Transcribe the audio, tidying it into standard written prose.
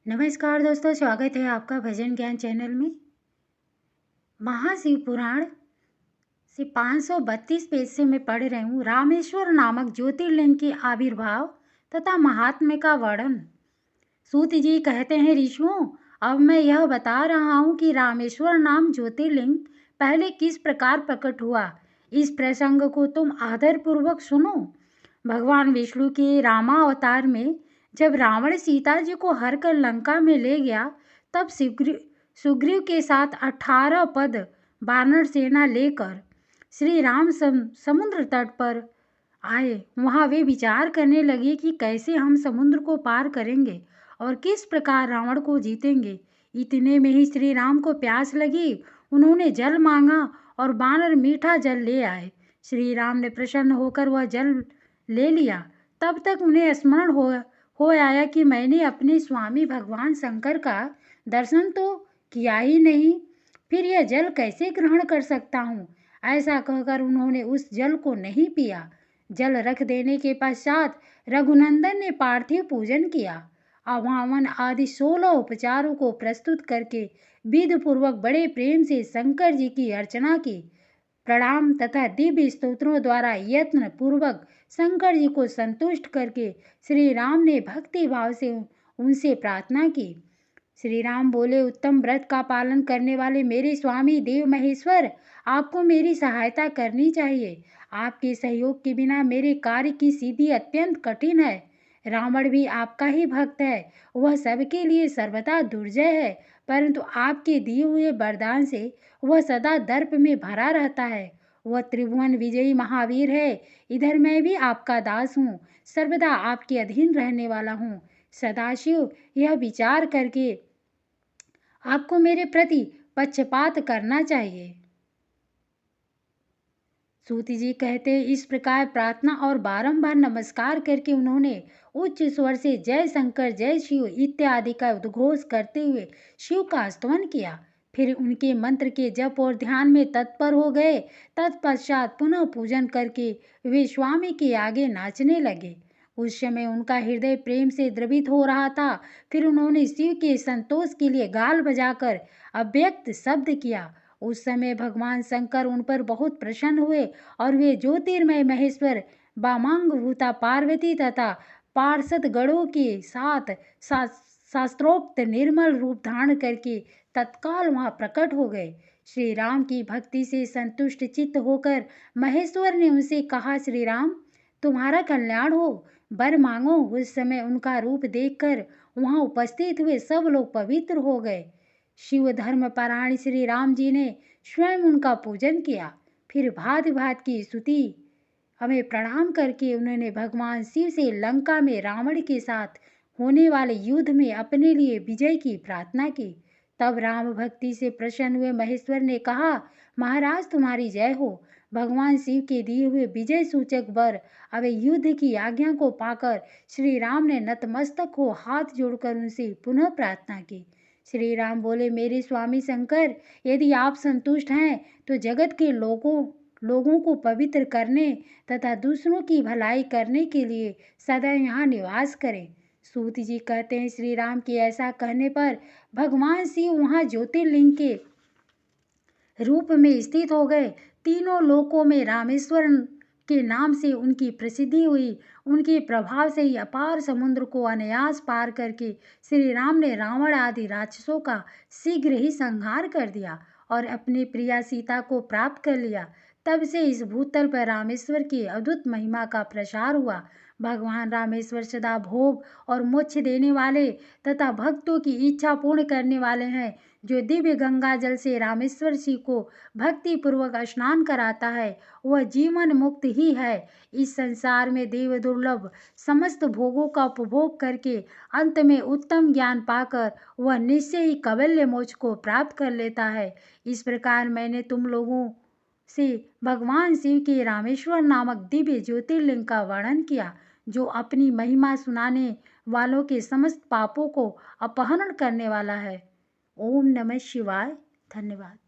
नमस्कार दोस्तों, स्वागत है आपका भजन ज्ञान चैनल में। महाशिव पुराण से 532 पेज से मैं पढ़ रही हूँ। रामेश्वर नामक ज्योतिर्लिंग के आविर्भाव तथा महात्म्य का वर्णन। सूत जी कहते हैं, ऋषियों, अब मैं यह बता रहा हूँ कि रामेश्वर नाम ज्योतिर्लिंग पहले किस प्रकार प्रकट हुआ। इस प्रसंग को तुम आदरपूर्वक सुनो। भगवान विष्णु के रामावतार में जब रावण सीता जी को हर कर लंका में ले गया, तब सुग्रीव के साथ 18 पद वानर सेना लेकर श्री राम समुद्र तट पर आए। वहाँ वे विचार करने लगे कि कैसे हम समुद्र को पार करेंगे और किस प्रकार रावण को जीतेंगे। इतने में ही श्री राम को प्यास लगी। उन्होंने जल मांगा और वानर मीठा जल ले आए। श्री राम ने प्रसन्न होकर वह जल ले लिया। तब तक उन्हें स्मरण हो आया कि मैंने अपने स्वामी भगवान शंकर का दर्शन तो किया ही नहीं, फिर यह जल कैसे ग्रहण कर सकता हूँ। ऐसा कहकर उन्होंने उस जल को नहीं पिया। जल रख देने के पश्चात रघुनंदन ने पार्थिव पूजन किया। आवाहन आदि 16 उपचारों को प्रस्तुत करके विधि पूर्वक बड़े प्रेम से शंकर जी की अर्चना की। प्रणाम तथा दिव्य स्तोत्रों द्वारा यत्न पूर्वक शंकर जी को संतुष्ट करके श्री राम ने भक्ति भाव से उनसे प्रार्थना की। श्री राम बोले, उत्तम व्रत का पालन करने वाले मेरे स्वामी देव महेश्वर, आपको मेरी सहायता करनी चाहिए। आपके सहयोग के बिना मेरे कार्य की सिद्धि अत्यंत कठिन है। रावण भी आपका ही भक्त है। वह सबके लिए सर्वथा दुर्जय है, परंतु आपके दिए हुए वरदान से वह सदा दर्प में भरा रहता है। वह त्रिभुवन विजयी महावीर है। इधर मैं भी आपका दास हूँ, सर्वदा आपके अधीन रहने वाला हूँ। सदाशिव यह विचार करके आपको मेरे प्रति पक्षपात करना चाहिए। सूति जी कहते, इस प्रकार प्रार्थना और बारंबार नमस्कार करके उन्होंने उच्च स्वर से जय शंकर जय शिव इत्यादि का उद्घोष करते हुए शिव का स्तवन किया। फिर उनके मंत्र के जप और ध्यान में तत्पर हो गए। तत्पश्चात पुनः पूजन करके वे स्वामी के आगे नाचने लगे। उस समय उनका हृदय प्रेम से द्रवित हो रहा था। फिर उन्होंने शिव के संतोष के लिए गाल बजाकर अव्यक्त शब्द किया। उस समय भगवान शंकर उन पर बहुत प्रसन्न हुए और वे ज्योतिर्मय महेश्वर वामांग भूता पार्वती तथा पार्षद गणों के साथ शास्त्रोक्त निर्मल रूप धारण करके तत्काल वहां प्रकट हो गए। श्री राम की भक्ति से संतुष्ट चित्त होकर महेश्वर ने उनसे कहा, श्री राम, तुम्हारा कल्याण हो, वर मांगो। उस समय उनका रूप देखकर वहां उपस्थित हुए सब लोग पवित्र हो गए। शिव धर्म परायण श्री राम जी ने स्वयं उनका पूजन किया। फिर भांति भांति की स्तुति हमें प्रणाम करके उन्होंने भगवान शिव से लंका में रावण के साथ होने वाले युद्ध में अपने लिए विजय की प्रार्थना की। तब राम भक्ति से प्रसन्न हुए महेश्वर ने कहा, महाराज तुम्हारी जय हो। भगवान शिव के दिए हुए विजय सूचक वर अब युद्ध की आज्ञा को पाकर श्री राम ने नतमस्तक हो हाथ जोड़कर उनसे पुनः प्रार्थना की। श्री राम बोले, मेरे स्वामी शंकर, यदि आप संतुष्ट हैं तो जगत के लोगों को पवित्र करने तथा दूसरों की भलाई करने के लिए सदा यहाँ निवास करें। सूत जी कहते हैं, श्री राम के ऐसा कहने पर भगवान शिव वहाँ ज्योतिर्लिंग के रूप में स्थित हो गए। तीनों लोकों में रामेश्वर के नाम से उनकी प्रसिद्धि हुई। उनके प्रभाव से ही अपार समुद्र को अनायास पार करके श्री राम ने रावण आदि राक्षसों का शीघ्र ही संहार कर दिया और अपनी प्रिया सीता को प्राप्त कर लिया। तब से इस भूतल पर रामेश्वर की अद्भुत महिमा का प्रसार हुआ। भगवान रामेश्वर सदा भोग और मोक्ष देने वाले तथा भक्तों की इच्छा पूर्ण करने वाले हैं। जो दिव्य गंगा जल से रामेश्वर जी को भक्ति पूर्वक स्नान कराता है, वह जीवन मुक्त ही है। इस संसार में देव दुर्लभ समस्त भोगों का उपभोग करके अंत में उत्तम ज्ञान पाकर वह निश्चय ही कैवल्य मोक्ष को प्राप्त कर लेता है। इस प्रकार मैंने तुम लोगों से भगवान शिव के रामेश्वर नामक दिव्य ज्योतिर्लिंग का वर्णन किया, जो अपनी महिमा सुनाने वालों के समस्त पापों को अपहरण करने वाला है। ओम नमः शिवाय। धन्यवाद।